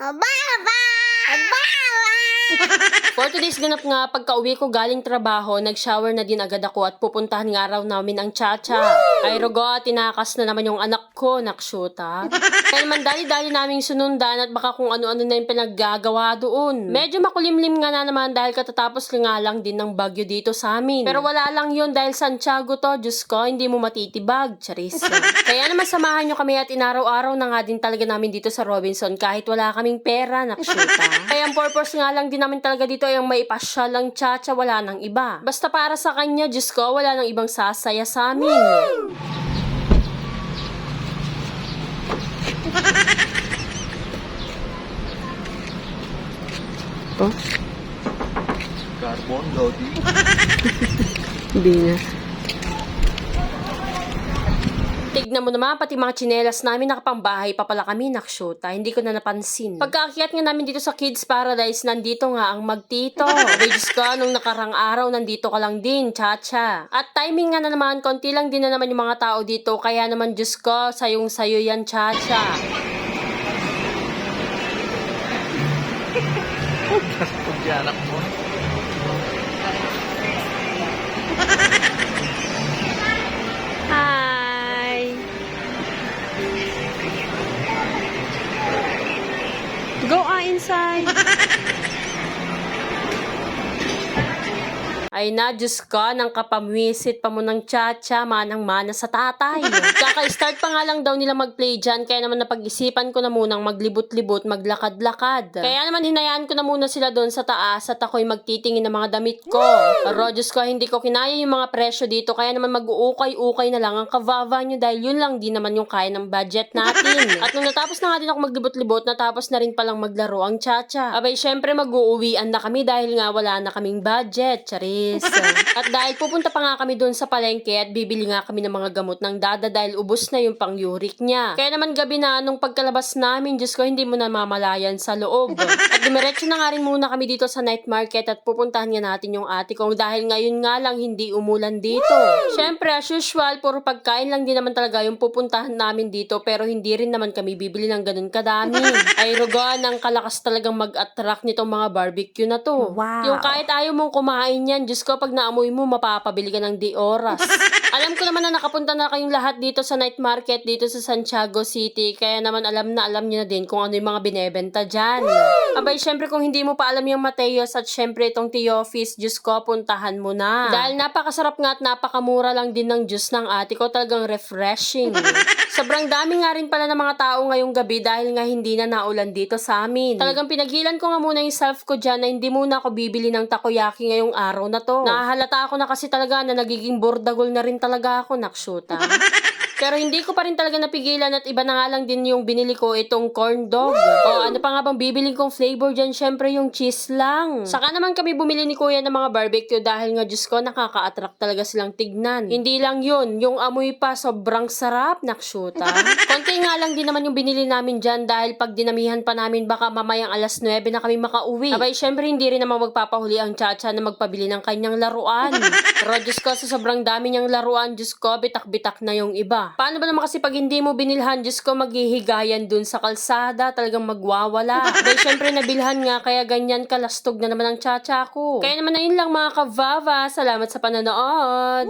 Baba! For today's ganap nga, pagka-uwi ko galing trabaho, nag-shower na din agad ako at pupuntahan nga raw namin ang Chacha. Ay rogo, tinakas na naman yung anak ko, nakshuta. Kaya naman dali-dali naming sunundan at baka kung ano-ano na yung pinaggagawa doon. Medyo makulimlim nga na naman dahil katatapos nga lang din ng bagyo dito sa amin. Pero wala lang yun dahil Santiago to, Diyos ko, hindi mo matitibag, charis. Kaya naman samahan nyo kami at inaraw-araw na nga din talaga namin dito sa Robinson kahit wala kaming pera, nakshuta. Kaya ang purpose nga lang din namin talaga dito ay ang maipasyal lang Chacha, wala nang iba. Basta para sa kanya, Diyos ko, wala nang ibang sasaya sa amin. Oh? Carbon loading. Hindi na. Tignan mo naman, pati mga tsinelas namin nakapambahay pa pala kami, nakshuta. Hindi ko na napansin. Pagkaakyat nga namin dito sa Kids Paradise, nandito nga ang magtito. Diyos ko, nung nakarang araw, nandito ka lang din, Chacha. At timing nga na naman, konti lang din na naman yung mga tao dito. Kaya naman, Diyos ko, sayong-sayo yan, Chacha. Pagyanak mo. Hi! Go inside! Ay na, Diyos ko, nang kapamwisit pa mo ng Chacha, manang-mana sa tatay. Kaka-start pa nga lang daw nila mag-play dyan, kaya naman napag-isipan ko na munang maglibot-libot, maglakad-lakad. Kaya naman hinayaan ko na muna sila doon sa taas at ako'y magtitingin ng mga damit ko. Pero Diyos ko, hindi ko kinaya yung mga presyo dito, kaya naman mag-uukay-ukay na lang ang kavava nyo dahil yun lang din naman yung kaya ng budget natin. At nung natapos na nga din ako maglibot-libot, natapos na rin palang maglaro ang Chacha. Abay, syempre mag-uuwian na kami dahil nga wala na kaming budget. Charis. At dahil pupunta pa nga kami doon sa palengke at bibili nga kami ng mga gamot ng dada dahil ubos na yung pang-uric niya. Kaya naman gabi na nung pagkalabas namin, Diyos ko, hindi mo na mamalayan sa loob. At dumiretso na nga rin muna kami dito sa night market at pupuntahan nga natin yung ate ko dahil ngayon nga lang hindi umulan dito. Syempre, as usual, puro pagkain lang din naman talaga yung pupuntahan namin dito pero hindi rin naman kami bibili ng ganun kadami. Ay rogan, ang kalakas talagang mag-attract nitong mga barbecue na to. Wow. Yung kahit ayaw mong kumain yan, Diyos ko, pag naamoy mo, mapapabili ka ng di oras. Alam ko naman na nakapunta na kayong lahat dito sa night market dito sa Santiago City, kaya naman alam niyo na din kung ano yung mga binebenta dyan. Abay, syempre kung hindi mo pa alam yung Mateos at syempre itong Teofis, Diyos ko, puntahan mo na. Dahil napakasarap nga at napakamura lang din ng juice ng ate ko, talagang refreshing. Sobrang dami nga rin pala ng mga tao ngayong gabi dahil nga hindi na naulan dito sa amin. Talagang pinaghilan ko nga muna yung self ko dyan na hindi muna ako bibili ng takoyaki ngayong araw na to. Nahahalata ako na kasi talaga na nagiging bordagol na rin talaga ako, nakshuta. Pero hindi ko pa rin talaga napigilan at iba na nga lang din yung binili ko, itong corn dog. O ano pa nga bang bibiling kong flavor dyan? Syempre yung cheese lang. Saka naman kami bumili ni kuya ng mga barbecue dahil nga Diyos ko, nakaka-attract talaga silang tignan. Hindi lang yun, yung amoy pa sobrang sarap, nakshuta. Konti nga lang din naman yung binili namin dyan dahil pag dinamihan pa namin baka mamayang alas 9 na kami makauwi. Abay, syempre hindi rin naman magpapahuli ang Chacha na magpabili ng kanyang laruan. Pero Diyos ko, sa sobrang dami niyang laruan, Diyos ko, bitak-bitak na yung iba. Paano ba naman kasi pag hindi mo binilhan, Diyos ko, maghihigayan dun sa kalsada, talagang magwawala. Dahil syempre nabilhan nga, kaya ganyan kalastog na naman ang Chacha ko. Kaya naman na yun lang mga kavava, salamat sa panonood.